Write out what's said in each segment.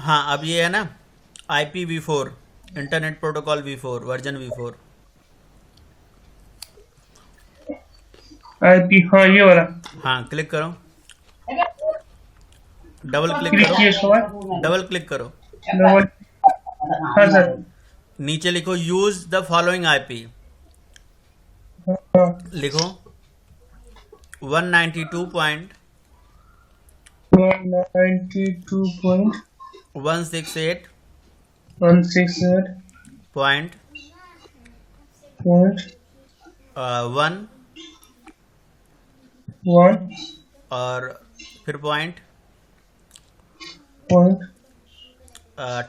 हाँ, अब ये है ना IPv4, internet protocol V4, version V4। IP, हाँ ये वाला। हाँ, क्लिक करो, डबल क्लिक क्लिक करो, किए उसके बाद डबल क्लिक करो, डबल। हाँ सर। नीचे लिखो यूज द फॉलोइंग IP, हाँ। लिखो 192.168 192.168.1 पॉइंट 1 और फिर पॉइंट पॉइंट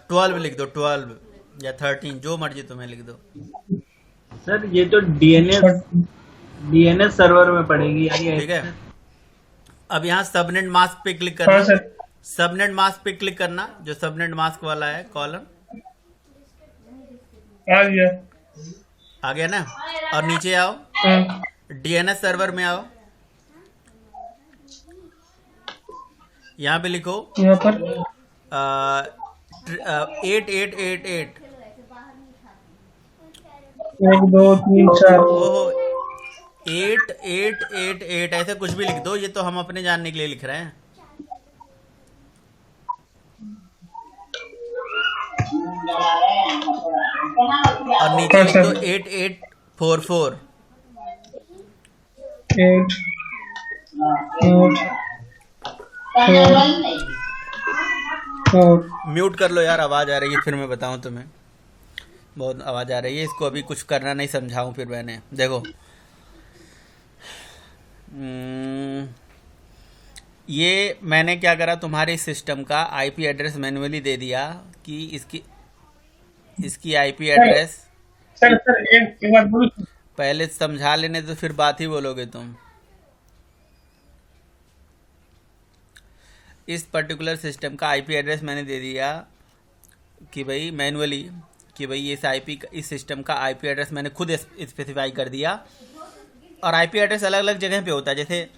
12 लिख दो, 12 या 13, जो मर्जी तुम्हें लिख दो। सर ये तो डीएनएस सर्वर में पड़ेगी यानी ठीक है, अब यहाँ सबनेट मास्क पे क्लिक हाँ करना, सर। सबनेट मास्क पे क्लिक करना, जो सबनेट मास्क वाला है कॉलम, आ गया। आ गया ना। और नीचे आओ, हाँ। DNS सर्वर में आओ, यहाँ पे लिखो यहाँ पर 8888। 1 2 3 4। ओहो, 8888 ऐसे कुछ भी लिख दो, ये तो हम अपने जानने के लिए लिख रहे हैं। और नीचे हाँ लिख दो सर। 8844। 8 8 4 म्यूट कर लो यार, आवाज़ आ रही है, फिर मैं बताऊं तुम्हें, बहुत आवाज़ आ रही है। इसको अभी कुछ करना नहीं, समझाऊं फिर मैंने, देखो ये मैंने क्या करा, तुम्हारे सिस्टम का IP एड्रेस मैन्युअली दे दिया कि इसकी इसकी IP एड्रेस सर सर एक बात बोलूं? पहले समझा लेने तो फिर बात ही बोलोगे तुम। इस पर्टिकुलर सिस्टम का IP एड्रेस मैंने दे दिया कि भाई मैनुअली, कि भाई इस सिस्टम का IP एड्रेस मैंने खुद स्पेसिफाई कर दिया। और IP एड्रेस अलग अलग जगह पे होता है, जैसे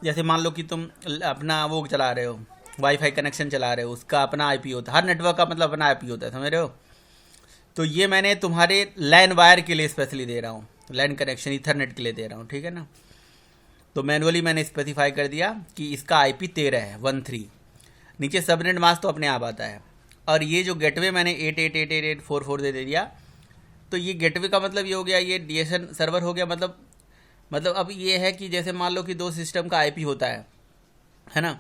जैसे मान लो कि तुम अपना वो चला रहे हो, वाईफाई कनेक्शन चला रहे हो, उसका अपना IP होता है, हर नेटवर्क का मतलब अपना IP होता है, समझ रहे हो। तो ये मैंने तुम्हारे लैन वायर के लिए स्पेशली दे रहा हूँ, लैन कनेक्शन ईथरनेट के लिए दे रहा हूँ, ठीक है ना। तो मैनुअली मैंने स्पेसिफाई कर दिया कि इसका IP 13 है, 13। नीचे सबनेट मास्क तो अपने आप आता है। और ये जो गेटवे मैंने 888844 दे दिया, तो ये गेटवे का मतलब ये हो गया, ये DSN सर्वर हो गया। मतलब अब ये है कि जैसे मान लो कि दो सिस्टम का IP होता है ना,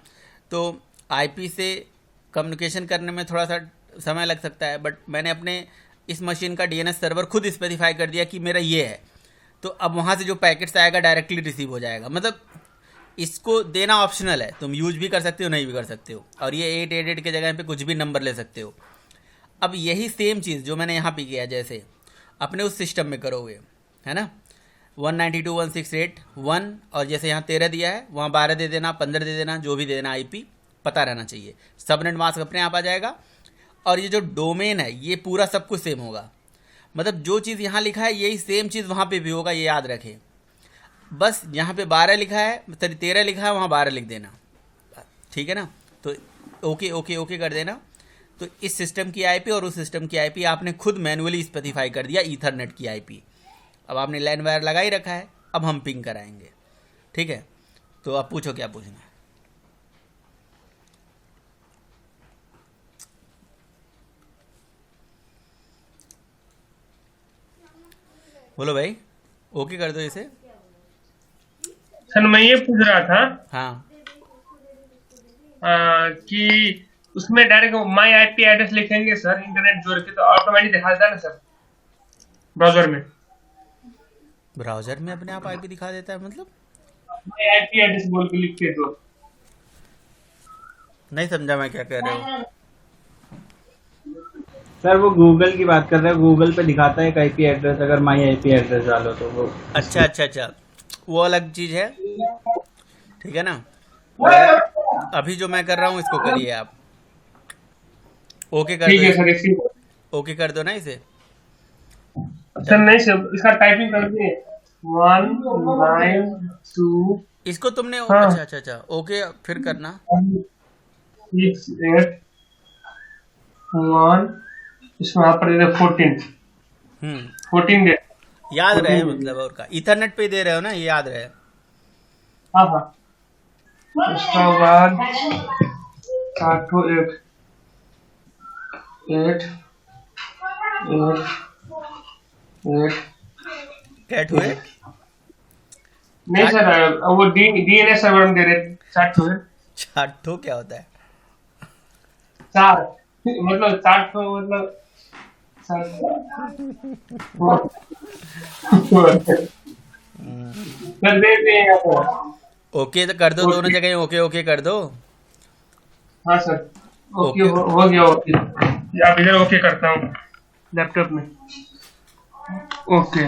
तो IP से कम्युनिकेशन करने में थोड़ा सा समय लग सकता है, बट मैंने अपने इस मशीन का DNS सर्वर खुद स्पेसिफाई कर दिया कि मेरा ये है। तो अब वहाँ से जो पैकेट्स आएगा डायरेक्टली रिसीव हो जाएगा। मतलब इसको देना ऑप्शनल है, तुम यूज भी कर सकते हो, नहीं भी कर सकते हो। और ये 888 के जगह पे कुछ भी नंबर ले सकते हो। अब यही सेम चीज़ जो मैंने यहाँ पे किया, जैसे अपने उस सिस्टम में करोगे, है ना, 192.168.1, और जैसे यहाँ 13 दिया है, वहाँ 12 दे देना, 15 दे देना, जो भी दे देना, IP पता रहना चाहिए। सबनेट मास्क अपने आप आ जाएगा। और ये जो डोमेन है, ये पूरा सब कुछ सेम होगा। मतलब जो चीज़ यहाँ लिखा है यही सेम चीज़ वहाँ पे भी होगा, ये याद रखें। बस यहाँ पे 12 लिखा है, सॉरी 13 लिखा है, वहाँ 12 लिख देना, ठीक है ना। तो ओके ओके ओके कर देना। तो इस सिस्टम की IP और उस सिस्टम की IP आपने खुद मैनुअली स्पेसिफाई कर दिया, ईथरनेट की IP। अब आपने लैन वायर लगा ही रखा है, अब हम पिंग कराएंगे, ठीक है। तो आप पूछो क्या पूछना है। बोलो भाई, ओके कर दो इसे। सर मैं ये पूछ रहा था हाँ, कि उसमें डायरेक्ट माई आईपी एड्रेस लिखेंगे सर, इंटरनेट जोड़ के, तो ऑटोमेटिक दिखा देता है ना सर ब्राउजर में? ब्राउजर में अपने आप IP दिखा देता है, मतलब माई आईपी एड्रेस बोल के लिखते तो। नहीं समझा मैं क्या कह रहे हो। सर वो गूगल की बात कर रहे हैं, गूगल पे दिखाता है एक आईपी एड्रेस, अगर माई आईपी एड्रेस डालो तो वो। अच्छा अच्छा अच्छा, वो अलग चीज़ है, ठीक है ना। और अभी जो मैं कर रहा हूँ इसको करिए आप, ओके कर ठीक दो है इसे, सर, इसी ओके कर दो ना इसे। सर नहीं सर, इसका टाइपिंग कर दिए 192। इसको तुमने हाँ। अच्छा अच्छा अच्छा, ओके फिर करना। 6 8 वन, इसमें यहाँ पर दे दे 14, हम्म 14 दे। याद रहे 14 दे मतलब, दे। और का इथरनेट पे दे रहे हो ना, ये याद रहे। हाँ हाँ। उसका बाद 8 to 8, 8, 8, 8, कैट हुए 8। नहीं सर, वो डीएनएस सर्वर में दे रहे 4 to 8, चार्टो क्या होता है? 4 मतलब 4 तो मतलब 4 सर दे दिए यहाँ पर। ओके तो कर दो, दोनों ओके। जगह ओके ओके कर दो। हाँ सर। Okay okay. हो गया ओके। या आप इधर ओके करता हूँ लैपटॉप में। ओके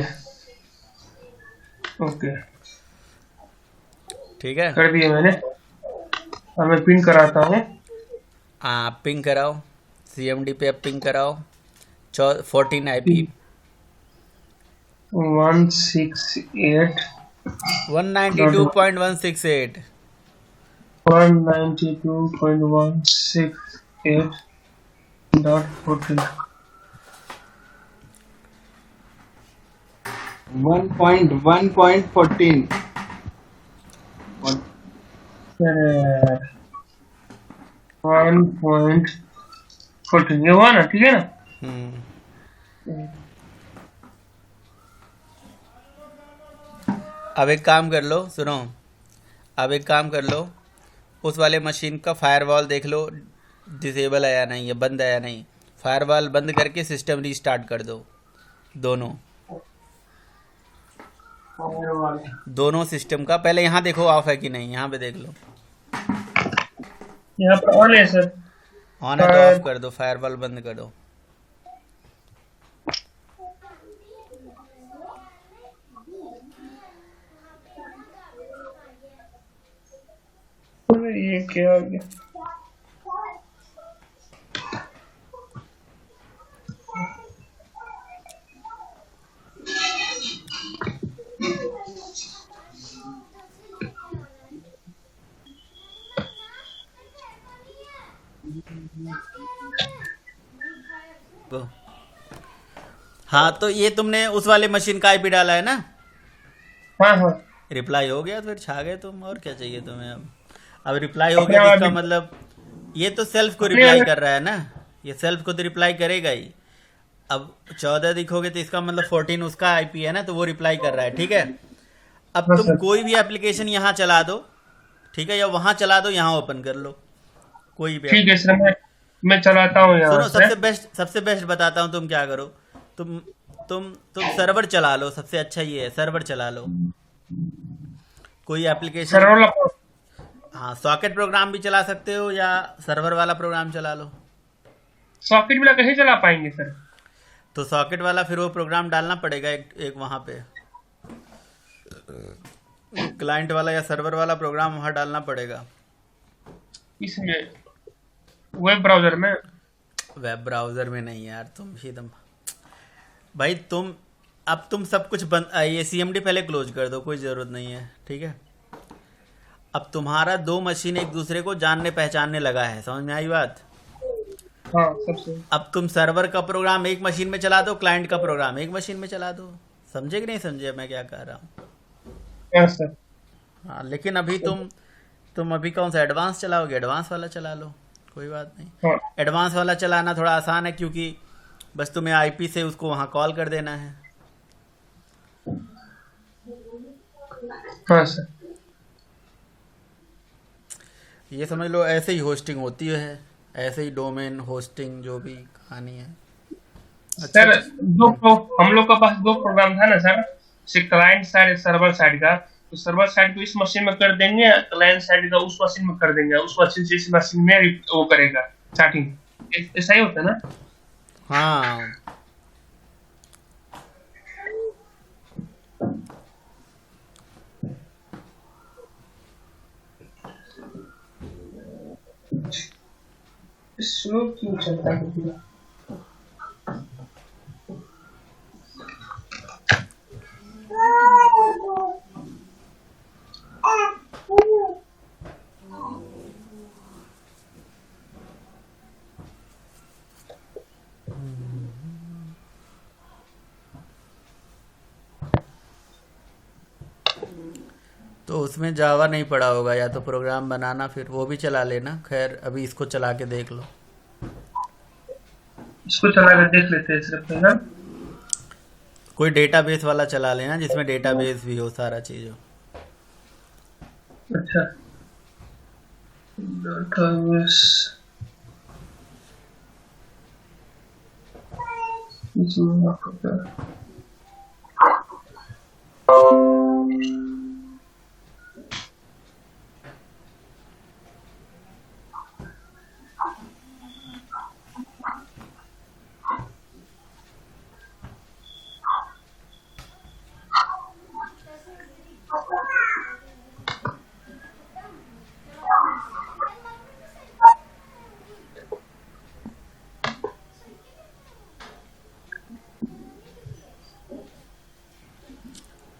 ओके ठीक है। कर दिए मैंने। अब मैं पिन कराता हूँ। हाँ पिंग कराओ, CMD पे अब पिंग कराओ 14 IP 168 192.168 192.168.14 1.1.14 1.14 ये हुआ ना, ठीक है ना। अब एक काम कर लो, सुनो, अब एक काम कर लो, उस वाले मशीन का फायरवॉल देख लो, डिसेबल है या नहीं, है बंद है या नहीं। फायरवॉल बंद करके सिस्टम रीस्टार्ट कर दो, दोनों दोनों सिस्टम का। पहले यहाँ देखो ऑफ है कि नहीं, यहाँ पे देख लो। यहाँ पर ऑन है सर। ऑन है तो ऑफ कर दो, फायरवॉल बंद कर दो। ये क्या हो गया। वो हाँ, तो ये तुमने उस वाले मशीन का IP डाला है ना? हाँ हाँ रिप्लाई हो गया तो फिर छा गए तुम, और क्या चाहिए तुम्हें अब रिप्लाई हो अपने गया तो इसका वाले मतलब ये तो सेल्फ को अपने रिप्लाई वाले कर रहा है ना, ये सेल्फ को तो रिप्लाई करेगा ही। अब 14 दिखोगे तो इसका मतलब 14 उसका IP है ना, तो वो रिप्लाई कर रहा है, ठीक है। अब हाँ तुम सर। कोई भी एप्लीकेशन यहाँ चला दो, ठीक है, या वहाँ चला दो, यहाँ ओपन कर लो कोई भी ठीक है सर, मैं चलाता हूँ यहाँ सुनो, से। सबसे बेस्ट बताता हूँ तुम क्या करो। तुम तुम सर्वर चला लो, सबसे अच्छा ये है, सर्वर चला लो कोई एप्लीकेशन। सर्वर वाला हाँ, सॉकेट प्रोग्राम भी चला सकते हो या सर्वर वाला प्रोग्राम चला लो। सॉकेट वाला कैसे चला पाएंगे सर। तो सॉकेट वाला फिर वो प्रोग्राम डालना पड़ेगा, एक वहाँ पे क्लाइंट वाला या सर्वर वाला प्रोग्राम वहाँ डालना पड़ेगा। इसमें वेब ब्राउजर में। वेब ब्राउज़र में नहीं यार, तुम ही दम भाई तुम। अब तुम सब कुछ बंद, ये CMD पहले क्लोज कर दो, कोई ज़रूरत नहीं है, ठीक है। अब तुम्हारा दो मशीन एक दूसरे को जानने पहचानने लगा है, समझ में आई बात? हाँ सबसे। अब तुम सर्वर का प्रोग्राम एक मशीन में चला दो, क्लाइंट का प्रोग्राम एक मशीन में चला दो। समझे कि नहीं समझे मैं क्या कह रहा हूँ? हाँ सर। हाँ, लेकिन अभी तुम अभी कौन सा एडवांस चलाओगे? एडवांस वाला चला लो, कोई बात नहीं। हाँ एडवांस वाला चलाना थोड़ा आसान है, क्योंकि बस तुम्हें IP से उसको वहाँ कॉल कर देना है। हाँ सर। ये समझ लो ऐसे ही होस्टिंग होती है, ऐसे ही डोमेन होस्टिंग जो भी कहानी है। अच्छा सर हम लोग का पास दो प्रोग्राम था ना सर, से क्लाइंट साइड सर्वर साइड का। तो सर्वर साइड को इस मशीन में कर देंगे, क्लाइंट साइड का उस मशीन में कर देंगे, उस मशीन से इस मशीन में वो करेगा चैटिंग। ऐसा ही होता है ना। हाँ, स्लो क्यों चलता है पूरा। तो उसमें जावा नहीं पड़ा होगा, या तो प्रोग्राम बनाना, फिर वो भी चला लेना। खैर अभी इसको चला के देख लो। इसको चला कर देख लेते हैं सिर्फ, है ना। कोई डेटाबेस वाला चला लेना जिसमें डेटाबेस भी हो, सारा चीज हो। अच्छा, डेटाबेस इसमें आपको क्या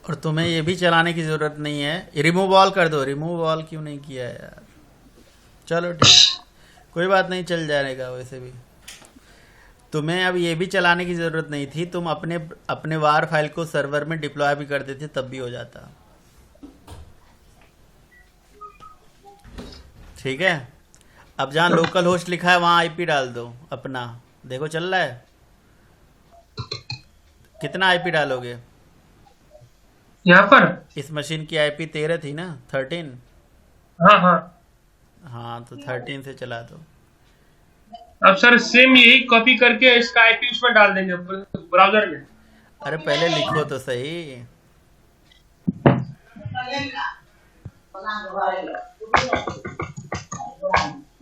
और तुम्हें ये भी चलाने की ज़रूरत नहीं है। रिमूव ऑल कर दो। रिमूव ऑल क्यों नहीं किया यार? चलो ठीक, कोई बात नहीं, चल जाएगा। वैसे भी तुम्हें अब ये भी चलाने की ज़रूरत नहीं थी। तुम अपने अपने वार फाइल को सर्वर में डिप्लॉय भी कर देते, तब भी हो जाता। ठीक है, अब जहाँ लोकल होस्ट लिखा है वहाँ आईपी डाल दो अपना। देखो चल रहा है। कितना आईपी डालोगे? यहाँ पर? इस मशीन की आईपी 13 थी ना, 13। हाँ हाँ। हाँ तो 13 से चला दो। अब सर सेम यही कॉपी करके इसका आईपी उसमें डाल देंगे ब्राउजर में। अरे पहले लिखो तो सही।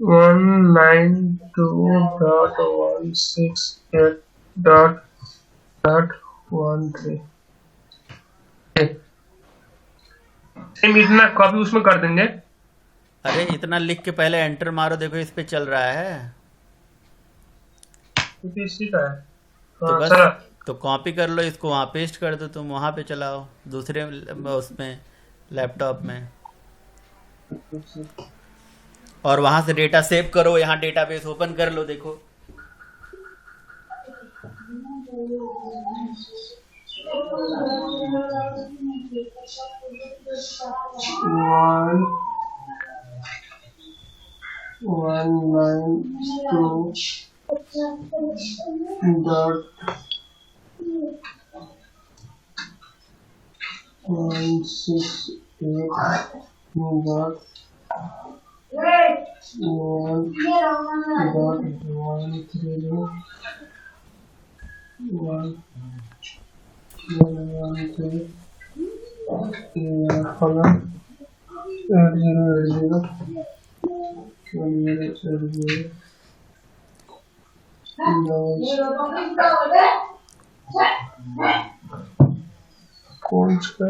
192.168.13 सेम इतना कॉपी उसमें कर देंगे। अरे इतना लिख के पहले एंटर मारो, देखो इस पे चल रहा है। इसी का है। तो हाँ, बस चला। तो कॉपी कर लो इसको, वहाँ पेस्ट कर दो। तुम वहाँ पे चलाओ दूसरे उसमें लैपटॉप में, और वहाँ से डेटा सेव करो। यहाँ डेटाबेस ओपन कर लो, देखो। One nine to dot 168 dot 1 कौन सा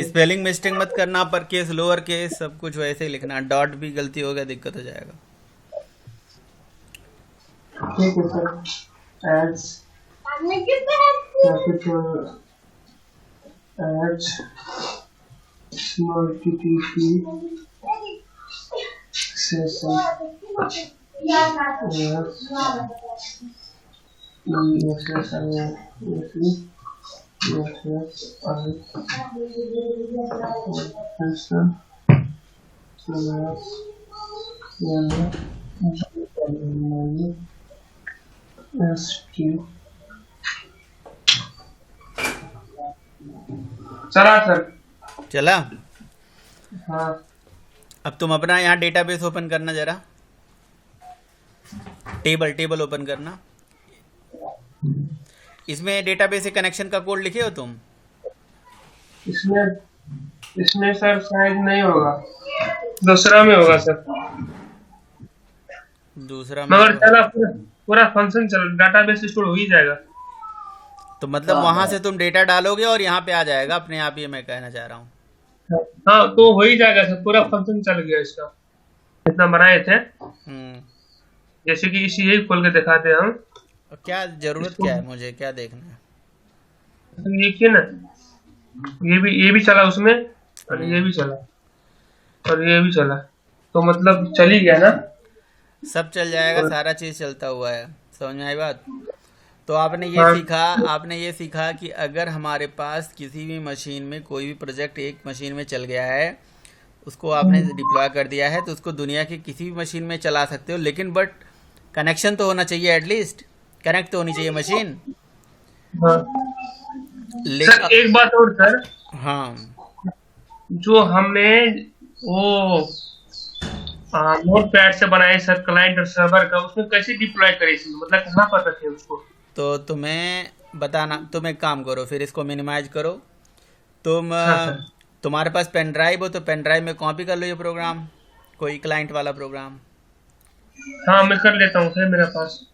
स्पेलिंग मिस्टेक मत करना, अपर केस लोअर केस सब कुछ वैसे ही लिखना। डॉट भी गलती हो गया दिक्कत हो जाएगा। ठीक है सर। एड्स capital H small TT session चला सर। चला। हाँ अब तुम अपना यहाँ डेटाबेस ओपन करना जरा। टेबल ओपन करना। इसमें डेटाबेस से कनेक्शन का कोड लिखे हो तुम? इसमें सर शायद नहीं होगा, दूसरा में होगा सर। दूसरा में मगर चला पूरा फंक्शन चल, डाटाबेस स्टोर हो ही जाएगा। तो मतलब वहां से तुम डेटा डालोगे और यहाँ पे आ जाएगा अपने आप, ये मैं कहना चाह रहा हूँ। हाँ तो हो ही जाएगा सर, पूरा फंक्शन चल गया इसका जितना बनाए थे। जैसे कि इसी यही खोल के दिखाते हैं हम। क्या जरूरत क्या है, मुझे क्या देखना है? तो देखिए ना, ये भी चला उसमें, और ये भी चला, और ये भी चला, तो मतलब चल ही गया ना। सब चल जाएगा, सारा चीज चलता हुआ है। समझ में आई बात? तो हाँ आपने ये सीखा कि अगर हमारे पास किसी भी मशीन में कोई भी प्रोजेक्ट एक मशीन में चल गया है, उसको आपने डिप्लॉय कर दिया है, तो उसको दुनिया की किसी भी मशीन में चला सकते हो, लेकिन बट कनेक्शन तो होना चाहिए, एटलीस्ट कनेक्ट तो होनी चाहिए मशीन। हाँ लेकिन सर, एक बात और सर, हाँ, जो हमने वो नोट पैड से बनाए सर क्लाइंट और सर्वर का, उसमें कैसे डिप्लॉय करें इसमें, मतलब कहाँ पर रखें उसको? तो तुम एक काम करो, फिर इसको मिनिमाइज करो। तुम हाँ सर। तुम्हारे पास पेन ड्राइव हो तो पेन ड्राइव में कॉपी कर लो ये प्रोग्राम, कोई क्लाइंट वाला प्रोग्राम, हाँ मैं कर लेता हूँ सर, मेरे पास।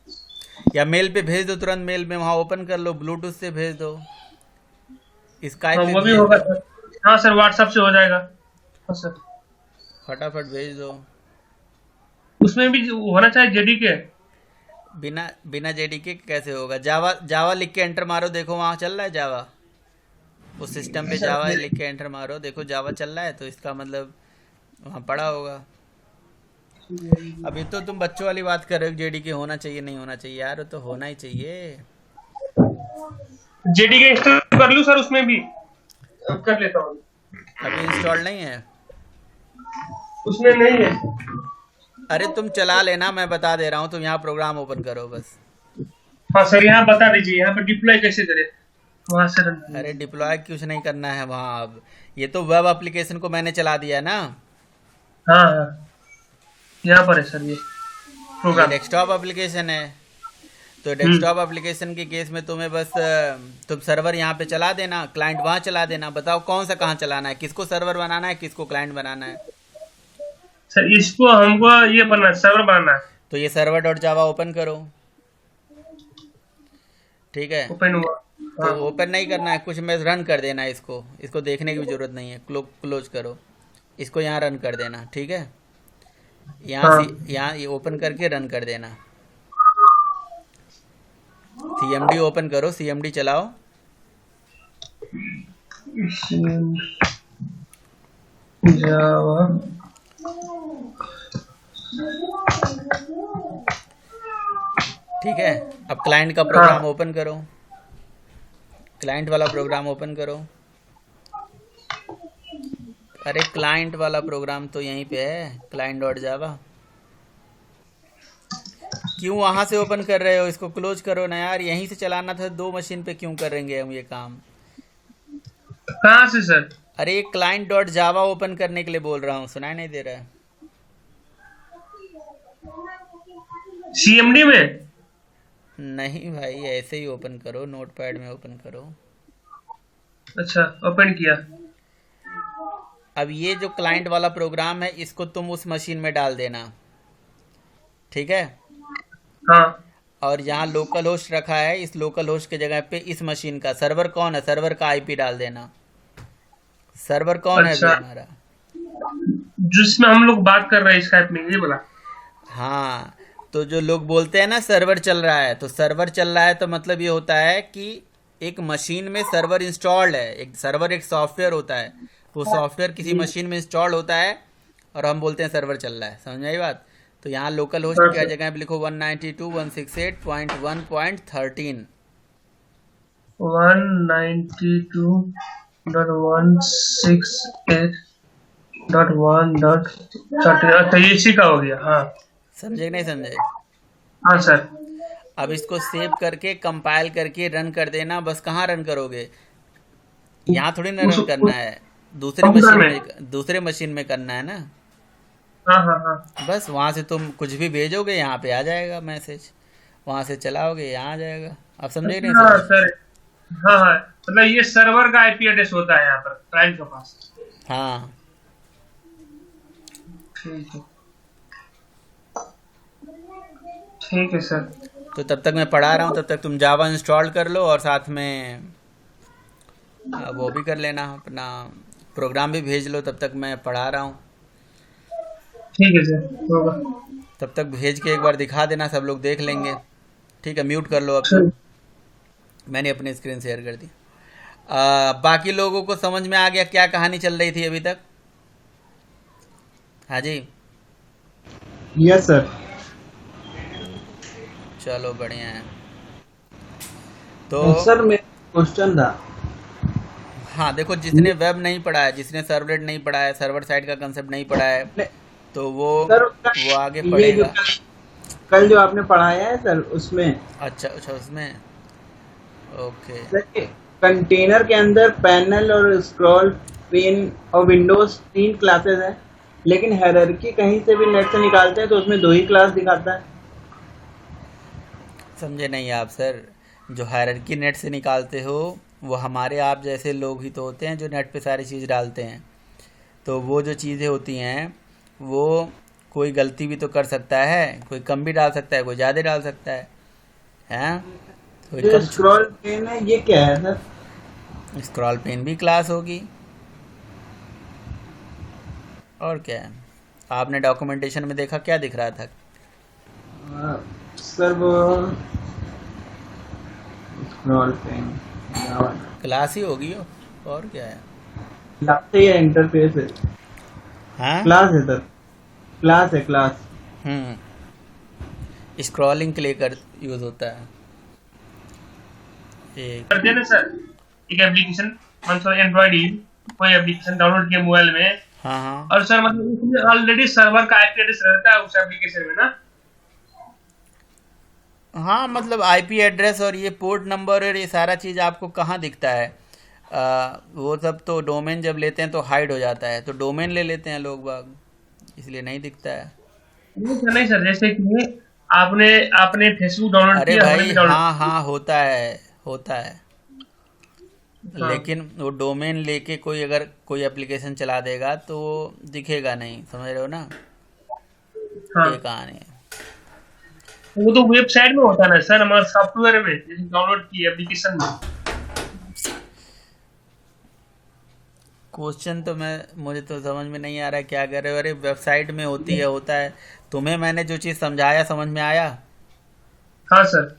या मेल पे भेज दो, तुरंत मेल में वहाँ ओपन कर लो, ब्लूटूथ से भेज दो, हाँ स्काइप पे वो भी भेज होगा दो, सर। हाँ सर, व्हाट्सएप से हो जाएगा। हाँ सर। फटाफट भेज दो। उसमें भी होना चाहिए जेडीके। बिना बिना जेडीके कैसे होगा? जावा जावा लिख के एंटर मारो, देखो वहाँ चल रहा है जावा, उस सिस्टम पे जावा सर लिख के एंटर मारो, देखो जावा चल रहा है, तो इसका मतलब वहाँ पड़ा होगा। अभी तो तुम बच्चों वाली बात कर रहे हो, जेडीके होना चाहिए नहीं होना चाहिए, यार वो तो होना ही चाहिए। जेडीके इंस्टॉल कर लूँ सर उसमें भी? कर लेता हूँ। अभी इंस्टॉल नहीं है? उसमें नहीं है। अरे तुम चला लेना, मैं बता दे रहा हूँ, तुम यहाँ प्रोग्राम ओपन करो बस। हाँ सर, यहाँ बता दीजिए यहाँ पर डिप्लॉय कैसे करें वहाँ से रन अरे करें। डिप्लॉय कुछ नहीं करना है वहाँ अब, ये तो वेब एप्लीकेशन को मैंने चला दिया ना, हाँ हाँ, यहाँ पर है सर ये ये प्रोग्राम। डेस्कटॉप एप्लीकेशन है। तो हम्म। डेस्कटॉप एप्लीकेशन के केस में तुम्हें बस तुम सर्वर यहाँ पे चला देना, क्लाइंट वहाँ चला देना, बताओ कौन सा कहाँ चलाना है, किसको सर्वर बनाना है, किसको क्लाइंट बनाना है। सर इसको हमको ये बनना है, सर्वर बनाना है। तो ये सर्वर डॉट जावा ओपन करो, ठीक है। ओपन हुआ। तो हाँ ओपन नहीं करना है कुछ में, रन कर देना है इसको, इसको देखने की भी जरूरत नहीं है, क्लोज करो इसको, यहाँ रन कर देना, ठीक है। हाँ। यहाँ ये ओपन करके रन कर देना। सीएमडी ओपन करो, सीएमडी चलाओ। जावा। ठीक है, अब क्लाइंट का प्रोग्राम ओपन करो, क्लाइंट वाला प्रोग्राम ओपन करो। अरे क्लाइंट वाला प्रोग्राम तो यहीं पे है, क्लाइंट डॉट जावा। क्यों वहां से ओपन कर रहे हो? इसको क्लोज करो ना यार, यहीं से चलाना था, दो मशीन पे क्यों करेंगे हम ये काम? कहाँ से सर? अरे क्लाइंट डॉट जावा ओपन करने के लिए बोल रहा हूँ, सुनाई नहीं दे रहा है? सीएमडी में? नहीं भाई, ऐसे ही ओपन करो, नोटपैड में ओपन करो। अच्छा, ओपन किया। अब ये जो क्लाइंट वाला प्रोग्राम है, इसको तुम उस मशीन में डाल देना, ठीक है। हाँ और यहाँ लोकल होस्ट रखा है, इस लोकल होस्ट के जगह पे इस मशीन का सर्वर कौन है, सर्वर का आईपी डाल देना। सर्वर कौन है अभी अच्छा, हमारा? जिसमें हम लोग बात कर रहे हैं स्काइप में, ये बोला। हाँ, तो जो लोग बोलते हैं ना सर्वर चल रहा है, तो सर्वर चल रहा है तो मतलब ये होता है कि एक मशीन में सर्वर इंस्टॉल्ड है। एक सर्वर एक सॉफ्टवेयर होता है, वो सॉफ्टवेयर किसी मशीन में इंस्टॉल होता है और हम बोलते हैं सर्वर चल रहा है, समझ आई बात? तो यहाँ लोकल होस्ट हाँ की सर। जगह पे लिखो 192.168.1.13। 192.168.1.13। अच्छा, ये इसी का हो गया। हाँ समझे कि नहीं समझे? हाँ सर। अब इसको सेव करके कंपाइल करके रन कर देना। बस कहाँ रन करोगे? यहाँ थोड़ी ना उस रन करना है, कंप्यूटर में। दूसरे मशीन में करना है ना। हाँ हाँ हाँ। बस वहाँ से तुम कुछ भी भेजोगे, यहाँ पे आ जाएगा मैसेज, वहाँ से चलाओगे यहाँ आ जाएगा। आप समझे कि नहीं हाँ समझे? सर। हाँ हाँ, मतलब ये सर्वर का आईपी एड्रेस होता है यहाँ पर क्लाइंट के पास। हाँ, ठीक है। ठीक है सर। तो तब तक मैं पढ़ा रहा हूँ, तब तक तुम जावा इंस्टॉल कर लो और साथ में वो भी कर लेना, अपना प्रोग्राम भी भेज लो, तब तक मैं पढ़ा रहा हूँ। ठीक है सर, होगा। तब तक भेज के एक बार दिखा देना, सब लोग देख लेंगे। ठीक है, म्यूट कर लो अब सब। ठीक। मैंने अपनी स्क्रीन शेयर कर दी। बाकी लोगों को समझ में आ गया क्या कहानी चल रही थी अभी तक? हाँ जी, यस सर। चलो बढ़िया है। तो सर मेरा क्वेश्चन था। हाँ देखो, जिसने वेब नहीं पढ़ा है, जिसने सर्वलेट नहीं पढ़ा है, सर्वर साइड का कंसेप्ट नहीं पढ़ा है, नहीं, तो वो सर आगे ये जो पढ़ेगा। कल जो आपने पढ़ाया है सर उसमें अच्छा अच्छा, उसमें ओके। सर कंटेनर के अंदर पैनल और स्क्रॉल पेन और विंडोज 3 क्लासेस हैं, लेकिन हायरार्की कहीं से भी नेट से निकालते हैं तो उसमें 2 ही क्लास दिखाता है। समझे नहीं आप सर? जो हायरार्की नेट से निकालते हो, वो हमारे आप जैसे लोग ही तो होते हैं जो नेट पे सारी चीज़ डालते हैं। तो वो जो चीज़ें होती हैं, वो कोई गलती भी तो कर सकता है, कोई कम भी डाल सकता है, कोई ज़्यादा डाल सकता है। हैं? कोई जो कम स्क्रॉल पेन है ये क्या है सर? स्क्रॉल पेन भी क्लास होगी, और क्या है। आपने डॉक्यूमेंटेशन में देखा, क्या दिख रहा था? सर वो स्क्रॉल पेन क्लास ही होगी वो, और क्या है। क्लास है या इंटरफेस है? हाँ। क्लास है सर, क्लास है क्लास। स्क्रॉलिंग के लिए कर यूज़ होता है। एक करते हैं ना सर, एक एप्लीकेशन मतलब एंड्रॉइड ही कोई एप्लीकेशन डाउनलोड किया मोबाइल में, हाँ हाँ और सर मतलब उसमें ऑलरेडी सर्वर का आईपी एड्रेस रहता है उस एप्लीकेशन में ना। हाँ, मतलब आईपी एड्रेस और ये पोर्ट नंबर और ये सारा चीज़ आपको कहाँ दिखता है? वो सब तो डोमेन जब लेते हैं तो हाइड हो जाता है, तो डोमेन ले लेते हैं लोग बाग, इसलिए नहीं दिखता है। नहीं सर, जैसे कि आपने आपने फेसबुक डाउनलोड अरे किया, हमने भाई, भी डाउनलोड हाँ हाँ, होता है, होता है। किया। हाँ लेकिन वो डोमेन लेके कोई अगर कोई एप्लीकेशन चला देगा तो वो दिखेगा नहीं, समझ रहे हो ना? ये हाँ, कहानी है। वो तो वेबसाइट में होता है ना सर, हमारे सॉफ्टवेयर में जैसे डाउनलोड की एप्लीकेशन में। क्वेश्चन तो मुझे तो समझ में नहीं आ रहा है क्या कर रहे हो। अरे वेबसाइट में होती है, होता है। तुम्हें मैंने जो चीज़ समझाया, समझ में आया? हाँ सर।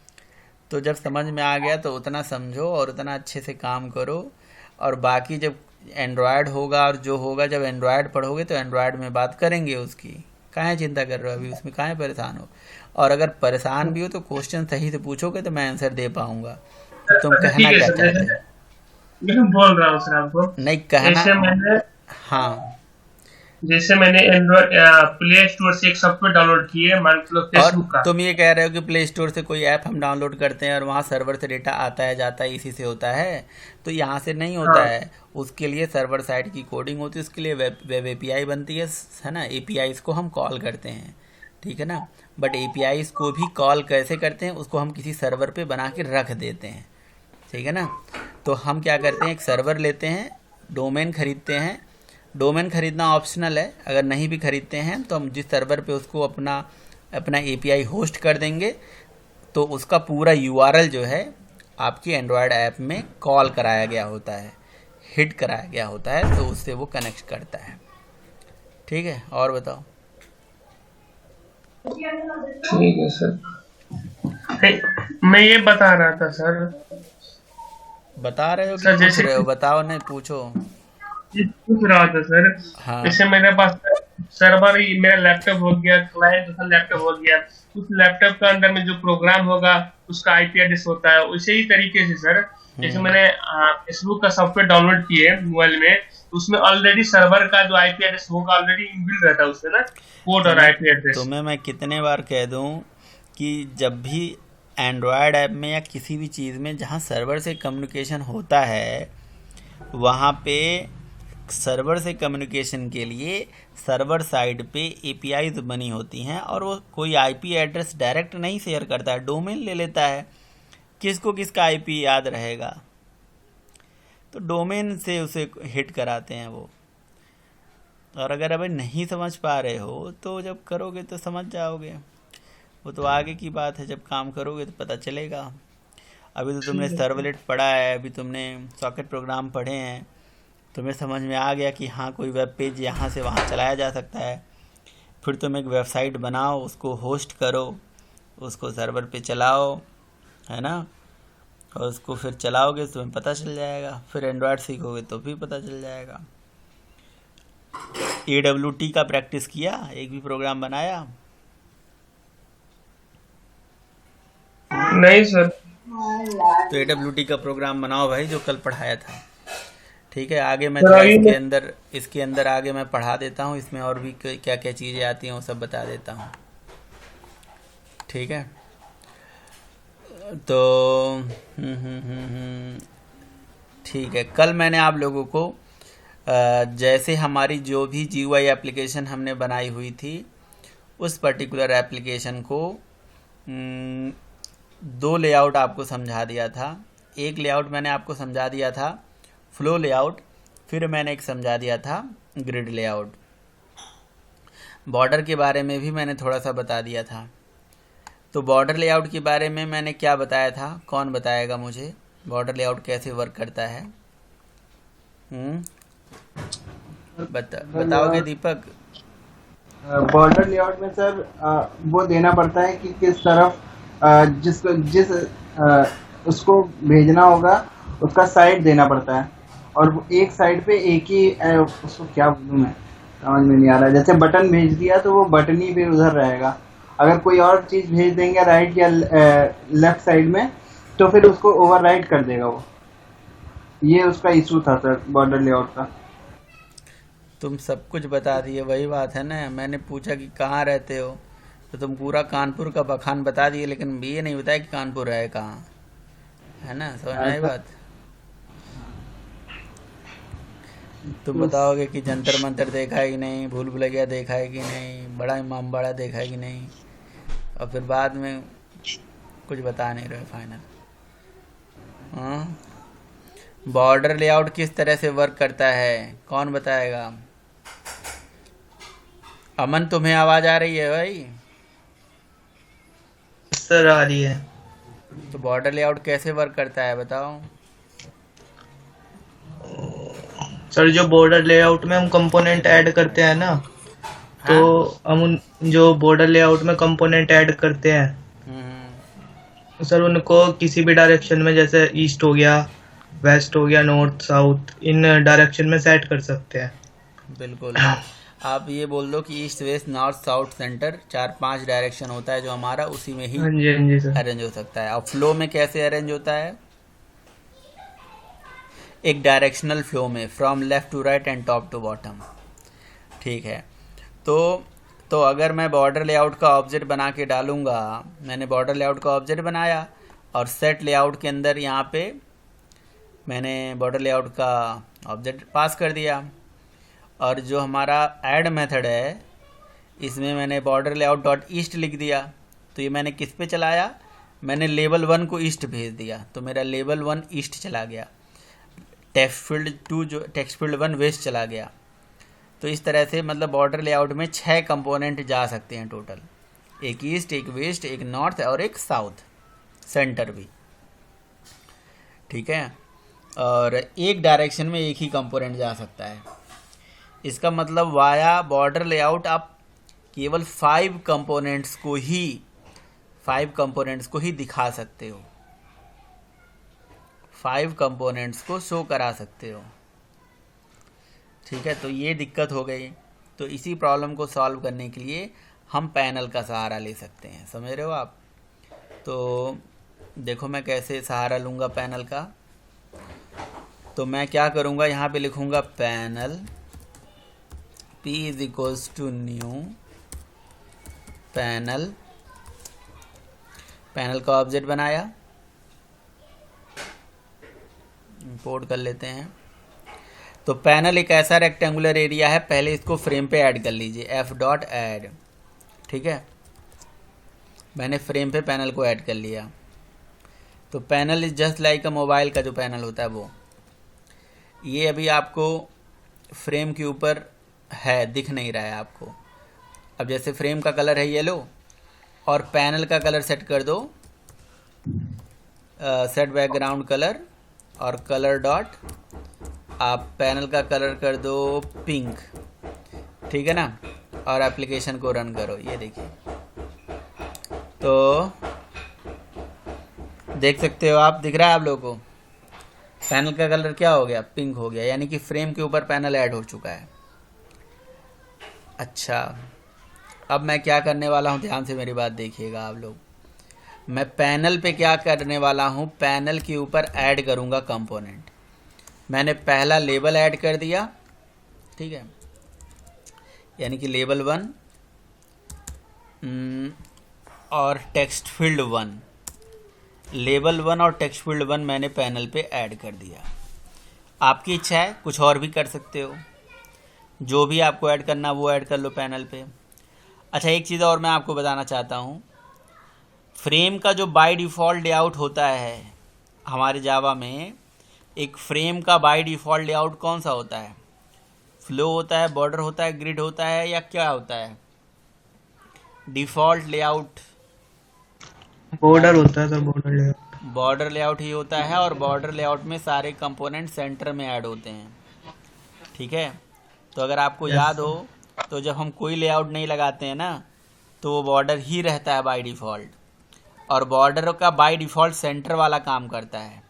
तो जब समझ में आ गया तो उतना समझो और उतना अच्छे से काम करो। और बाकी जब एंड्रॉयड होगा और जो होगा, जब एंड्रॉयड पढ़ोगे तो एंड्रॉयड में बात करेंगे उसकी। काहे चिंता कर रहे हो अभी उसमें, काहे परेशान हो? और अगर परेशान भी हो तो क्वेश्चन सही से पूछोगे तो मैं आंसर दे पाऊंगा कि तुम अच्छा कहना ठीक है क्या सर, चाहते हो। जैसे मैं बोल रहा हूँ सर आपको, नहीं कहना। जैसे मैंने हाँ। जैसे मैंने एंड्रॉइड प्ले स्टोर से एक सॉफ्टवेयर डाउनलोड की है, मान लो और फेसबुक का। तुम ये कह रहे हो कि प्ले स्टोर से कोई ऐप हम डाउनलोड करते हैं और वहाँ सर्वर से डेटा आता है जाता है, इसी से होता है? तो यहाँ से नहीं होता हाँ है। उसके लिए सर्वर साइड की कोडिंग होती है, उसके लिए वेब एपीआई बनती है ना। एपीआईज को हम कॉल करते हैं, ठीक है ना। बट एपीआईज को भी कॉल कैसे करते हैं, उसको हम किसी सर्वर पे बना के रख देते हैं, ठीक है ना। तो हम क्या करते हैं, एक सर्वर लेते हैं, डोमेन खरीदते हैं। डोमेन खरीदना ऑप्शनल है, अगर नहीं भी खरीदते हैं तो हम जिस सर्वर पे उसको अपना अपना एपीआई होस्ट कर देंगे, तो उसका पूरा यूआरएल जो है आपकी एंड्रॉयड ऐप में कॉल कराया गया होता है, हिट कराया गया होता है, तो उससे वो कनेक्ट करता है। ठीक है, और बताओ। ठीक है सर। मैं ये बता रहा था सर, बता रहे हो कि सर पूछ जैसे रहे हो? कि बताओ, नहीं पूछो। ये पूछ रहा था सर, हाँ। जैसे मेरे पास सर्वर ही मेरा लैपटॉप हो गया, क्लाइंट दूसरा लैपटॉप हो गया, उस लैपटॉप के अंदर में जो प्रोग्राम होगा उसका आईपी एड्रेस होता है। उसी ही तरीके से सर, जैसे मैंने फेसबुक का सॉफ्टवेयर डाउनलोड किए मोबाइल में, तो उसमें ऑलरेडी सर्वर का जो आईपी एड्रेस होगा ऑलरेडी इनबिल्ट रहता है उसमें ना, पोर्ट और तुम्हें आईपी एड्रेस। तुम्हें मैं कितने बार कह दूं कि जब भी एंड्रॉयड ऐप में या किसी भी चीज़ में जहां सर्वर से कम्युनिकेशन होता है, वहां पे सर्वर से कम्युनिकेशन के लिए सर्वर साइड पे एपीआईज बनी होती हैं, और वो कोई आईपी एड्रेस डायरेक्ट नहीं शेयर करता है, डोमेन ले लेता है। किसको किसका आईपी याद रहेगा? तो डोमेन से उसे हिट कराते हैं वो। और अगर अभी नहीं समझ पा रहे हो तो जब करोगे तो समझ जाओगे, वो तो आगे की बात है, जब काम करोगे तो पता चलेगा। अभी तो तुमने सर्वलेट पढ़ा है, अभी तुमने सॉकेट प्रोग्राम पढ़े हैं, तुम्हें समझ में आ गया कि हाँ कोई वेब पेज यहाँ से वहाँ चलाया जा सकता है। फिर तुम एक वेबसाइट बनाओ, उसको होस्ट करो, उसको सर्वर पे चलाओ, है ना। और उसको फिर चलाओगे तो तुम्हें पता चल जाएगा। फिर एंड्रॉयड सीखोगे तो भी पता चल जाएगा। AWT का प्रैक्टिस किया, एक भी प्रोग्राम बनाया? नहीं सर। तो AWT का प्रोग्राम बनाओ भाई, जो कल पढ़ाया था। ठीक है, आगे मैं सर थोड़ा आइए इसके अंदर आगे मैं पढ़ा देता हूँ। इसमें और भी क्या क्या चीज़ें आती हैं वो सब बता देता हूँ। ठीक है, तो ठीक है, कल मैंने आप लोगों को जैसे हमारी जो भी GUI एप्लीकेशन हमने बनाई हुई थी, उस पर्टिकुलर एप्लीकेशन को दो लेआउट आपको समझा दिया था। एक लेआउट मैंने आपको समझा दिया था फ्लो लेआउट, फिर मैंने एक समझा दिया था ग्रिड लेआउट। बॉर्डर के बारे में भी मैंने थोड़ा सा बता दिया था। तो बॉर्डर लेआउट के बारे में मैंने क्या बताया था, कौन बताएगा मुझे बॉर्डर लेआउट कैसे वर्क करता है? बताओगे दीपक? बॉर्डर लेआउट में सर वो देना पड़ता है कि किस तरफ जिस उसको भेजना होगा उसका साइड देना पड़ता है, और वो एक साइड पे एक ही उसको क्या बोलूं मैं, समझ में नहीं आ रहा है। जैसे बटन भेज दिया तो वो बटन ही फिर उधर रहेगा। अगर कोई और चीज भेज देंगे राइट या लेफ्ट साइड में तो फिर उसको ओवरराइट कर देगा वो। ये उसका इशू था सर बॉर्डर लेआउट का। तुम सब कुछ बता दिए, वही बात है ना। मैंने पूछा कि कहाँ रहते हो, तो तुम पूरा कानपुर का बखान बता दिए, लेकिन ये नहीं बताया कि कानपुर है कहाँ, है ना? समझ में आई बात? तुम बताओगे कि जंतर मंतर देखा है कि नहीं, भूल भुलैया देखा है कि नहीं, बड़ा इमामबाड़ा देखा है कि नहीं, और फिर बाद में कुछ बता नहीं रहे फाइनल। हाँ, बॉर्डर लेआउट किस तरह से वर्क करता है, कौन बताएगा? अमन, तुम्हें आवाज आ रही है भाई? सर आ रही है। तो बॉर्डर लेआउट कैसे वर्क करता है बताओ। सर जो बॉर्डर लेआउट में हम कंपोनेंट ऐड करते हैं ना, तो हम जो बॉर्डर लेआउट में कंपोनेंट ऐड करते हैं सर, उनको किसी भी डायरेक्शन में, जैसे ईस्ट हो गया, वेस्ट हो गया, नॉर्थ साउथ, इन डायरेक्शन में सेट कर सकते हैं। बिल्कुल, आप ये बोल दो कि east west north south centre 4-5 direction होता है जो हमारा, उसी में ही हाँ जी सर। अरेंज हो सकता है। और फ्लो में कैसे अरेंज होता है? एक डायरेक्शनल फ्लो में, from left to right and top to bottom. ठीक है, तो अगर मैं बॉर्डर लेआउट का ऑब्जेक्ट बना के डालूंगा, मैंने बॉर्डर लेआउट का ऑब्जेक्ट बनाया और सेट लेआउट के अंदर यहाँ पे मैंने बॉर्डर लेआउट का ऑब्जेक्ट पास कर दिया, और जो हमारा ऐड मेथड है इसमें मैंने बॉर्डर लेआउट डॉट ईस्ट लिख दिया। तो ये मैंने किस पे चलाया? मैंने लेवल 1 को ईस्ट भेज दिया, तो मेरा लेवल 1 ईस्ट चला गया, टेक्स्ट फील्ड 1 वेस्ट चला गया। तो इस तरह से मतलब बॉर्डर लेआउट में 6 कंपोनेंट जा सकते हैं टोटल, एक ईस्ट, एक वेस्ट, एक नॉर्थ और एक साउथ सेंटर भी। ठीक है, और एक डायरेक्शन में एक ही कंपोनेंट जा सकता है। इसका मतलब वाया बॉर्डर लेआउट आप केवल 5 कंपोनेंट्स को ही दिखा सकते हो, 5 कंपोनेंट्स को शो करा सकते हो। ठीक है, तो ये दिक्कत हो गई। तो इसी प्रॉब्लम को सॉल्व करने के लिए हम पैनल का सहारा ले सकते हैं, समझ रहे हो आप? तो देखो मैं कैसे सहारा लूँगा पैनल का। तो मैं क्या करूँगा, यहाँ पे लिखूँगा panel, P is equals to new panel. Panel का ऑब्जेक्ट बनाया, इंपोर्ट कर लेते हैं। तो पैनल एक ऐसा रेक्टेंगुलर एरिया है, पहले इसको फ्रेम पे ऐड कर लीजिए, f.add। ठीक है, मैंने फ्रेम पे पैनल को ऐड कर लिया। तो panel is just like a mobile का जो पैनल होता है वो, ये अभी आपको फ्रेम के ऊपर है, दिख नहीं रहा है आपको। अब जैसे फ्रेम का कलर है येलो और पैनल का कलर सेट कर दो, सेट बैकग्राउंड कलर, और कलर डॉट आप पैनल का कलर कर दो पिंक। ठीक है ना, और एप्लीकेशन को रन करो। ये देखिए, तो देख सकते हो आप, दिख रहा है आप लोगों को पैनल का कलर क्या हो गया, पिंक हो गया, यानी कि फ्रेम के ऊपर पैनल ऐड हो चुका है। अच्छा, अब मैं क्या करने वाला हूँ, ध्यान से मेरी बात देखिएगा आप लोग। मैं पैनल पे क्या करने वाला हूँ, पैनल के ऊपर ऐड करूँगा कंपोनेंट। मैंने पहला लेबल ऐड कर दिया, ठीक है, यानी कि लेबल 1 और टेक्स्ट फील्ड 1, लेबल 1 और टेक्स्ट फील्ड 1 मैंने पैनल पे ऐड कर दिया। आपकी इच्छा है कुछ और भी कर सकते हो, जो भी आपको ऐड करना वो ऐड कर लो पैनल पे। अच्छा, एक चीज़ और मैं आपको बताना चाहता हूँ, फ्रेम का जो बाय डिफ़ॉल्ट लेआउट होता है हमारे जावा में, एक फ्रेम का बाय डिफ़ॉल्ट लेआउट कौन सा होता है? फ्लो होता है, बॉर्डर होता है, ग्रिड होता है, या क्या होता है डिफ़ॉल्ट लेआउट? बॉर्डर होता है sir, border layout. Border layout ही होता है, और बॉर्डर लेआउट में सारे कंपोनेंट सेंटर में ऐड होते हैं, ठीक है। तो अगर आपको याद हो तो जब हम कोई लेआउट नहीं लगाते हैं ना, तो वो बॉर्डर ही रहता है बाय डिफ़ॉल्ट, और बॉर्डर का बाय डिफ़ॉल्ट सेंटर वाला काम करता है।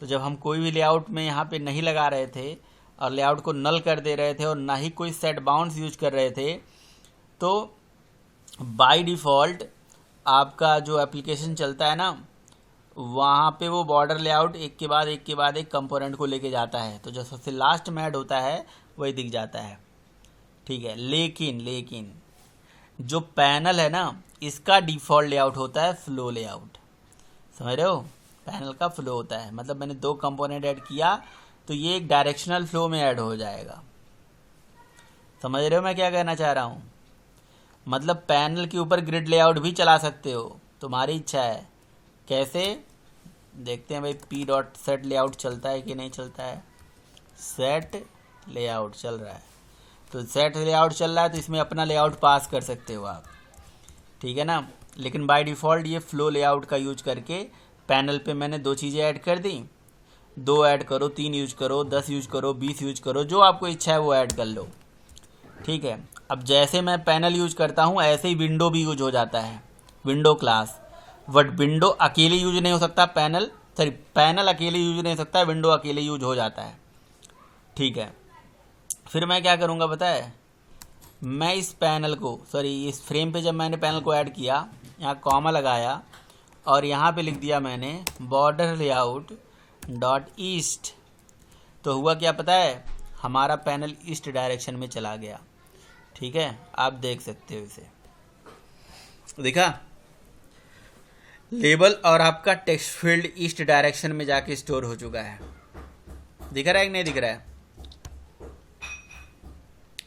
तो जब हम कोई भी लेआउट में यहाँ पे नहीं लगा रहे थे और लेआउट को नल कर दे रहे थे और ना ही कोई सेट बाउंड्स यूज कर रहे थे, तो बाय डिफ़ॉल्ट आपका जो एप्लीकेशन चलता है ना, वहाँ पे वो बॉर्डर लेआउट एक के बाद एक कंपोनेंट को लेके जाता है, तो जो सबसे लास्ट में ऐड होता है वही दिख जाता है, ठीक है। लेकिन जो पैनल है ना, इसका डिफ़ॉल्ट लेआउट होता है फ्लो लेआउट, समझ रहे हो? पैनल का फ्लो होता है, मतलब मैंने 2 कंपोनेंट ऐड किया तो ये एक डायरेक्शनल फ्लो में ऐड हो जाएगा। समझ रहे हो मैं क्या कहना चाह रहा हूँ? मतलब पैनल के ऊपर ग्रिड लेआउट भी चला सकते हो, तुम्हारी इच्छा है। कैसे देखते हैं भाई, पी डॉट सेट लेआउट चलता है कि नहीं चलता है? सेट लेआउट चल रहा है, तो सेट लेआउट चल रहा है तो इसमें अपना लेआउट पास कर सकते हो आप, ठीक है ना। लेकिन बाय डिफ़ॉल्ट ये फ्लो लेआउट का यूज करके पैनल पे मैंने 2 चीज़ें ऐड कर दी। 2 ऐड करो, 3 यूज करो, 10 यूज करो, 20 यूज करो, जो आपको इच्छा है वो ऐड कर लो, ठीक है। अब जैसे मैं पैनल यूज करता हूँ ऐसे ही विंडो भी यूज हो जाता है, विंडो क्लास। बट विंडो अकेले यूज नहीं हो सकता, पैनल अकेले यूज नहीं हो सकता, विंडो अकेले यूज हो जाता है, ठीक है। फिर मैं क्या करूँगा पता है, मैं इस पैनल को इस फ्रेम पे जब मैंने पैनल को ऐड किया, यहाँ कॉमा लगाया और यहाँ पे लिख दिया मैंने बॉर्डर लेआउट डॉट ईस्ट, तो हुआ क्या पता है, हमारा पैनल ईस्ट डायरेक्शन में चला गया, ठीक है। आप देख सकते हो इसे, देखा? लेबल और आपका टेक्स्ट फील्ड ईस्ट डायरेक्शन में जाके स्टोर हो चुका है। दिख रहा है कि नहीं दिख रहा है?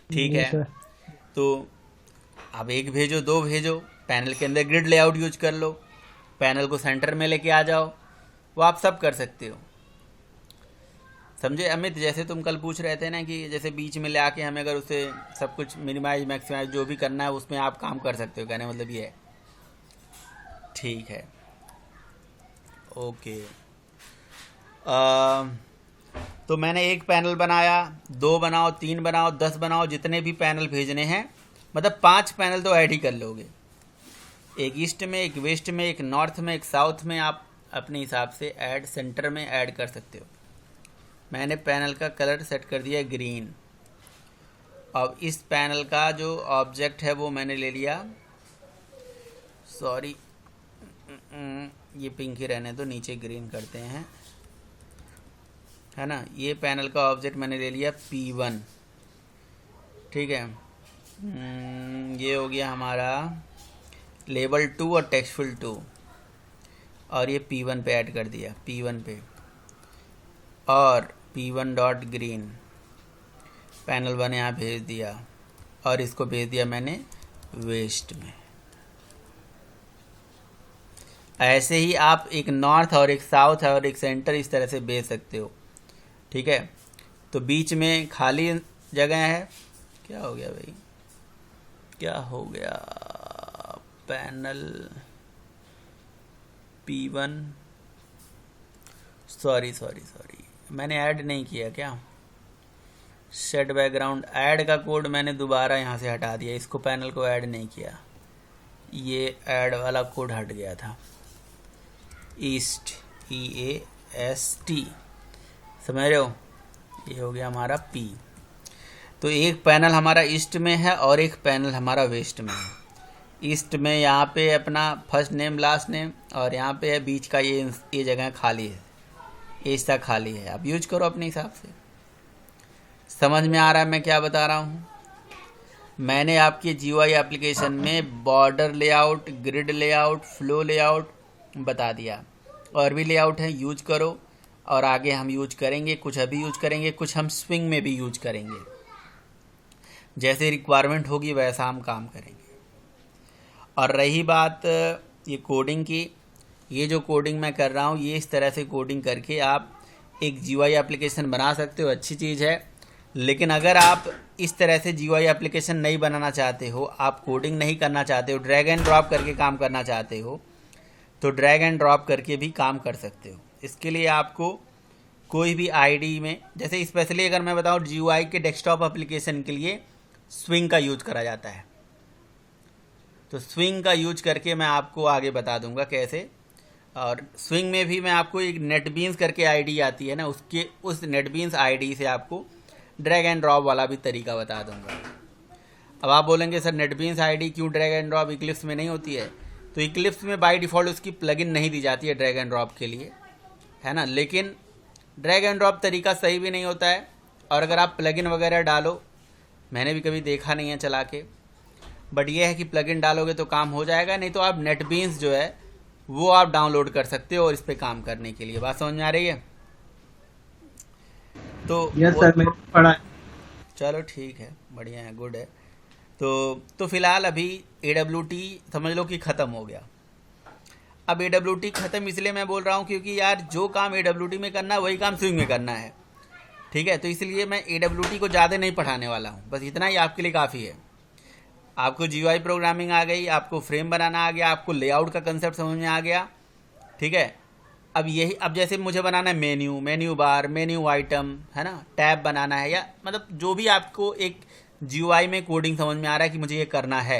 ठीक है, तो अब 1 भेजो, 2 भेजो, पैनल के अंदर ग्रिड लेआउट यूज कर लो, पैनल को सेंटर में लेके आ जाओ, वो आप सब कर सकते हो, समझे अमित? जैसे तुम कल पूछ रहे थे ना कि जैसे बीच में ले आके हमें अगर उसे सब कुछ मिनिमाइज मैक्सिमाइज जो भी करना है उसमें आप काम कर सकते हो, कहने मतलब ये है, ठीक है, ओके। तो मैंने 1 पैनल बनाया, 2 बनाओ, 3 बनाओ, 10 बनाओ, जितने भी पैनल भेजने हैं, मतलब 5 पैनल तो ऐड ही कर लोगे, एक ईस्ट में, एक वेस्ट में, एक नॉर्थ में, एक साउथ में, आप अपने हिसाब से ऐड सेंटर में ऐड कर सकते हो। मैंने पैनल का कलर सेट कर दिया ग्रीन। अब इस पैनल का जो ऑब्जेक्ट है वो मैंने ले लिया, सॉरी ये पिंक ही रहने दो, नीचे ग्रीन करते हैं, है ना। ये पैनल का ऑब्जेक्ट मैंने ले लिया P1, ठीक है। ये हो गया हमारा लेबल 2 और टेक्स्ट फील्ड 2, और ये P1 पे ऐड कर दिया, P1 पे, और P1 डॉट ग्रीन पैनल 1 यहाँ भेज दिया, और इसको भेज दिया मैंने वेस्ट में। ऐसे ही आप एक नॉर्थ और एक साउथ और एक सेंटर इस तरह से भेज सकते हो, ठीक है। तो बीच में खाली जगह है, क्या हो गया भाई, क्या हो गया, पैनल P1, सॉरी मैंने ऐड नहीं किया क्या, सेट बैकग्राउंड ऐड का कोड मैंने दोबारा यहाँ से हटा दिया, इसको पैनल को ऐड नहीं किया, ये ऐड वाला कोड हट गया था, ईस्ट EAST, समझ रहे हो, ये हो गया हमारा P। तो एक पैनल हमारा ईस्ट में है और एक पैनल हमारा वेस्ट में है, ईस्ट में यहाँ पे अपना फर्स्ट नेम लास्ट नेम, और यहाँ पे है बीच का ये जगह खाली है, ये हिस्सा खाली है। आप यूज करो अपने हिसाब से। समझ में आ रहा है मैं क्या बता रहा हूँ? मैंने आपके GUI एप्लीकेशन में border layout, grid layout, flow layout बता दिया, और भी लेआउट है, यूज करो। और आगे हम यूज करेंगे, कुछ अभी यूज करेंगे, कुछ हम स्विंग में भी यूज करेंगे। जैसे रिक्वायरमेंट होगी वैसा हम काम करेंगे। और रही बात ये कोडिंग की, ये जो कोडिंग मैं कर रहा हूँ, ये इस तरह से कोडिंग करके आप एक GUI एप्लीकेशन बना सकते हो, अच्छी चीज़ है। लेकिन अगर आप इस तरह से GUI एप्लीकेशन नहीं बनाना चाहते हो, आप कोडिंग नहीं करना चाहते हो, ड्रैग एंड ड्रॉप करके काम करना चाहते हो, तो ड्रैग एंड ड्रॉप करके भी काम कर सकते हो। इसके लिए आपको कोई भी आईडी में, जैसे स्पेशली अगर मैं बताऊँ GUI के डेस्कटॉप एप्लीकेशन के लिए स्विंग का यूज करा जाता है, तो स्विंग का यूज करके मैं आपको आगे बता दूंगा कैसे। और स्विंग में भी मैं आपको एक नेटबीन्स करके आईडी आती है ना, उस नेटबीन्स आईडी से आपको ड्रैग एंड ड्रॉप वाला भी तरीका बता दूंगा। अब आप बोलेंगे सर नेटबीन्स आईडी क्यों ड्रैग एंड ड्रॉप इक्लिप्स में नहीं होती है? तो इक्लिप्स में बाय डिफ़ॉल्ट उसकी प्लगइन नहीं दी जाती है ड्रैग एंड ड्रॉप के लिए, है ना। लेकिन ड्रैग एंड ड्रॉप तरीका सही भी नहीं होता है, और अगर आप प्लगइन वगैरह डालो, मैंने भी कभी देखा नहीं है चला के, बट ये है कि प्लगइन डालोगे तो काम हो जाएगा। नहीं तो आप नेटबीन्स जो है वो आप डाउनलोड कर सकते हो और इस पे काम करने के लिए। बात समझ में आ रही है? तो यस सर, मैंने पढ़ा है। चलो ठीक है, बढ़िया है, गुड है। तो फिलहाल अभी AWT समझ लो कि ख़त्म हो गया। अब AWT ख़त्म इसलिए मैं बोल रहा हूँ क्योंकि यार जो काम AWT में करना है वही काम स्विंग में करना है, ठीक है। तो इसलिए मैं AWT को ज़्यादा नहीं पढ़ाने वाला हूँ, बस इतना ही आपके लिए काफ़ी है। आपको GUI प्रोग्रामिंग आ गई, आपको फ्रेम बनाना आ गया, आपको लेआउट का कंसेप्ट समझ में आ गया, ठीक है। अब जैसे मुझे बनाना है मेन्यू बार, मेन्यू आइटम, है ना, टैब बनाना है, या मतलब जो भी आपको एक GUI में कोडिंग समझ में आ रहा है कि मुझे ये करना है।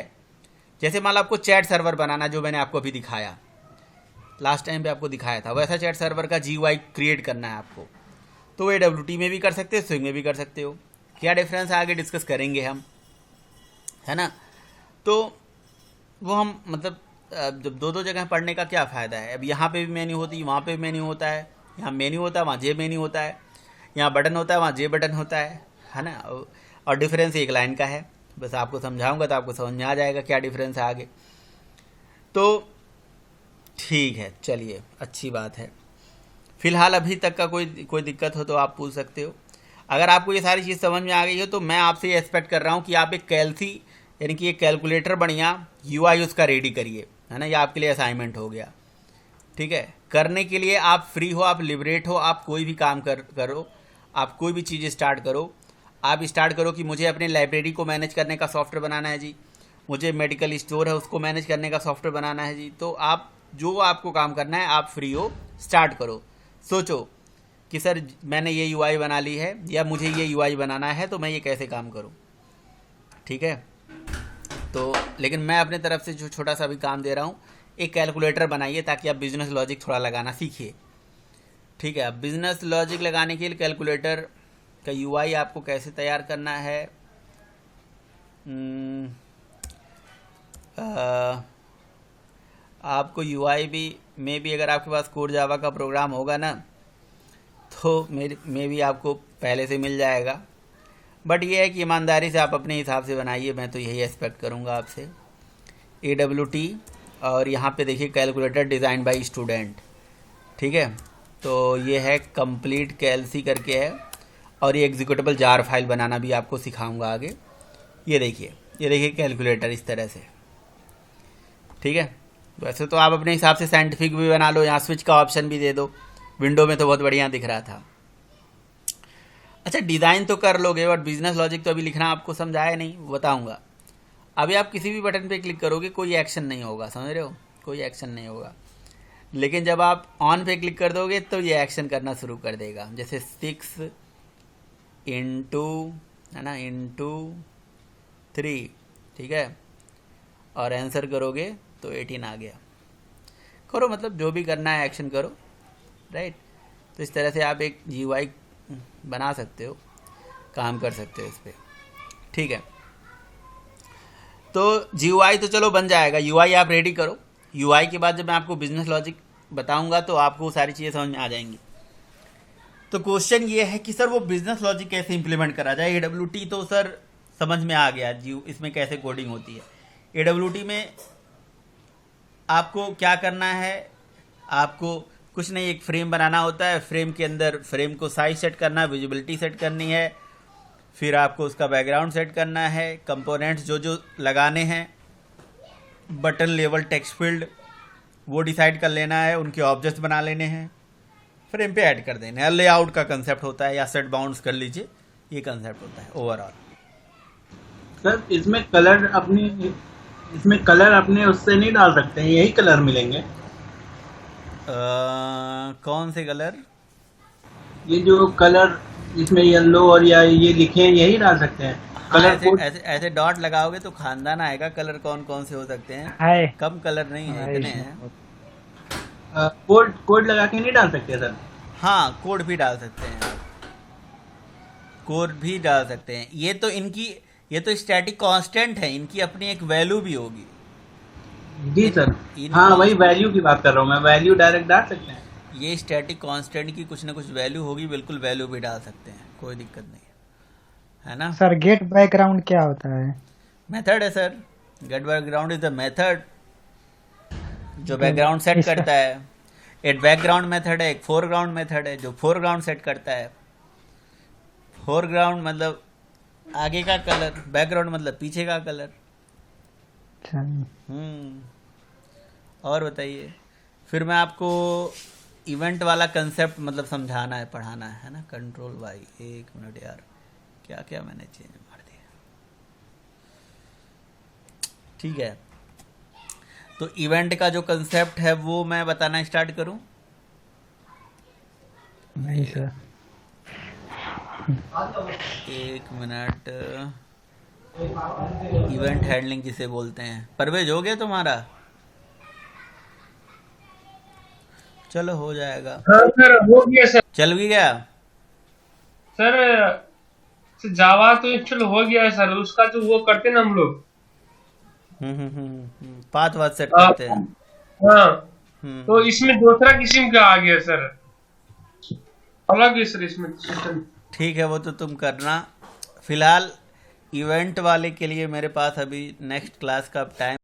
जैसे मान लो आपको चैट सर्वर बनाना, जो मैंने आपको अभी दिखाया, लास्ट टाइम पे आपको दिखाया था, वैसा चैट सर्वर का GUI क्रिएट करना है आपको, तो AWT में भी कर सकते हो, स्विंग में भी कर सकते हो। क्या डिफरेंस है आगे डिस्कस करेंगे हम, है ना। तो वो हम मतलब जब दो जगह पढ़ने का क्या फ़ायदा है? अब यहाँ पे भी मेन्यू होती है, वहाँ पे भी मेन्यू होता है, यहाँ मेन्यू होता है, वहाँ जे मेन्यू होता है, यहाँ बटन होता है, वहाँ जे बटन होता है ना। और डिफरेंस एक लाइन का है, बस आपको समझाऊंगा तो आपको समझ में आ जाएगा क्या डिफरेंस है आगे। तो ठीक है, चलिए, अच्छी बात है। फ़िलहाल अभी तक का कोई दिक्कत हो तो आप पूछ सकते हो। अगर आपको ये सारी चीज़ समझ में आ गई हो तो मैं आपसे ये एक्सपेक्ट कर रहा हूँ कि आप एक कैलसी यानी कि एक कैलकुलेटर बढ़िया UI उसका रेडी करिए, है ना। ये आपके लिए असाइनमेंट हो गया, ठीक है। करने के लिए आप फ्री हो, आप लिबरेट हो, आप कोई भी काम करो, आप कोई भी चीज़ स्टार्ट करो। आप स्टार्ट करो कि मुझे अपनी लाइब्रेरी को मैनेज करने का सॉफ्टवेयर बनाना है जी, मुझे मेडिकल स्टोर है उसको मैनेज करने का सॉफ्टवेयर बनाना है जी। तो आप जो आपको काम करना है आप फ्री हो, स्टार्ट करो। सोचो कि सर मैंने ये UI बना ली है, या मुझे ये UI बनाना है, तो मैं ये कैसे काम करूँ, ठीक है। तो लेकिन मैं अपने तरफ से जो छोटा सा भी काम दे रहा हूँ, एक कैलकुलेटर बनाइए ताकि आप बिजनेस लॉजिक थोड़ा लगाना सीखिए, ठीक है। अब बिजनेस लॉजिक लगाने के लिए कैलकुलेटर का UI आपको कैसे तैयार करना है, आपको UI में भी अगर आपके पास कोर जावा का प्रोग्राम होगा ना, तो में भी आपको पहले से मिल जाएगा। बट ये है कि ईमानदारी से आप अपने हिसाब से बनाइए, मैं तो यही एक्सपेक्ट करूँगा आपसे। AWT, और यहाँ पे देखिए कैलकुलेटर डिज़ाइन बाय स्टूडेंट, ठीक है। तो ये है कंप्लीट कैलसी करके है, और ये एग्जीक्यूटेबल जार फाइल बनाना भी आपको सिखाऊंगा आगे। ये देखिए कैलकुलेटर इस तरह से, ठीक है। वैसे तो आप अपने हिसाब से साइंटिफिक भी बना लो, यहाँ स्विच का ऑप्शन भी दे दो, विंडो में तो बहुत बढ़िया दिख रहा था। अच्छा, डिज़ाइन तो कर लोगे, बट बिजनेस लॉजिक तो अभी लिखना आपको समझाया नहीं, बताऊंगा। अभी आप किसी भी बटन पे क्लिक करोगे कोई एक्शन नहीं होगा, समझ रहे हो, कोई एक्शन नहीं होगा। लेकिन जब आप ऑन पे क्लिक कर दोगे तो ये एक्शन करना शुरू कर देगा। जैसे 6 इंटू, है ना, इंटू 3, ठीक है, और आंसर करोगे तो 18 आ गया। करो, मतलब जो भी करना है एक्शन करो, राइट। तो इस तरह से आप एक GUI बना सकते हो, काम कर सकते हो इस पर, ठीक है। तो GUI तो चलो बन जाएगा, UI आप रेडी करो। UI के बाद जब मैं आपको बिजनेस लॉजिक बताऊंगा तो आपको सारी चीज़ें समझ में आ जाएंगी। तो क्वेश्चन ये है कि सर वो बिजनेस लॉजिक कैसे इंप्लीमेंट करा जाए। AWT तो सर समझ में आ गया जी, इसमें कैसे कोडिंग होती है। AWT में आपको क्या करना है, आपको कुछ नहीं, एक फ्रेम बनाना होता है। फ्रेम के अंदर फ्रेम को साइज सेट करना है, विजिबिलिटी सेट करनी है, फिर आपको उसका बैकग्राउंड सेट करना है, कंपोनेंट्स जो जो लगाने हैं, बटन लेवल टेक्स्ट फील्ड वो डिसाइड कर लेना है, उनके ऑब्जेक्ट्स बना लेने हैं, फ्रेम पे ऐड कर देने हैं। लेआउट का कंसेप्ट होता है, या सेट बाउंड्स कर लीजिए, ये कंसेप्ट होता है ओवरऑल। सर इसमें कलर अपने उससे नहीं डाल सकते हैं, यही कलर मिलेंगे? कौन से कलर? ये जो कलर इसमें येलो और या ये लिखे हैं, यही डाल सकते हैं? हाँ, कलर ऐसे कोड ऐसे ऐसे डॉट लगाओगे तो खानदान आएगा। कलर कौन कौन से हो सकते हैं? हाय कम कलर नहीं है, इतने हैं। कोड लगा के नहीं डाल सकते सर? हाँ, कोड भी डाल सकते हैं आप, कोड भी डाल सकते हैं। ये तो स्टैटिक कांस्टेंट है, इनकी अपनी एक वैल्यू भी होगी। जी सर, इन हाँ वही वैल्यू की बात कर रहा हूँ मैं। वैल्यू डायरेक्ट डाल सकते हैं? ये स्टैटिक कांस्टेंट की कुछ ना कुछ वैल्यू होगी, बिल्कुल वैल्यू भी डाल सकते हैं, कोई दिक्कत नहीं है ना। सर गेट बैकग्राउंड क्या होता है? मेथड है sir, get background is the method जो बैकग्राउंड सेट करता है। एक बैकग्राउंड मेथड है, एक फोरग्राउंड मेथड है जो फोरग्राउंड सेट करता है। फोरग्राउंड मतलब आगे का कलर, बैकग्राउंड मतलब पीछे का कलर। अच्छा, और बताइए, फिर मैं आपको इवेंट वाला कंसेप्ट मतलब समझाना है, पढ़ाना है ना। कंट्रोल वाई, एक मिनट यार, क्या क्या मैंने चेंज मार दिया। ठीक है, तो इवेंट का जो कंसेप्ट है वो मैं बताना स्टार्ट करूं। नहीं सर। एक मिनट, इवेंट हैंडलिंग जिसे बोलते हैं। परवेज हो गया तुम्हारा? चलो हो जाएगा। हाँ सर, हो गया सर। चल भी गया सर जावा तो इंस्टॉल हो गया है सर। उसका जो वो करते हैं ना हम लोग, पाथ वाथ सेट करते हैं। हाँ, हम्म, तो इसमें दूसरा किस्म का आ गया सर, अलग है सर इसमें सिस्टम। ठीक है, वो तो तुम करना। फिलहाल इवेंट वाले के लिए मेरे पास अभी नेक्स्ट क्लास का टाइम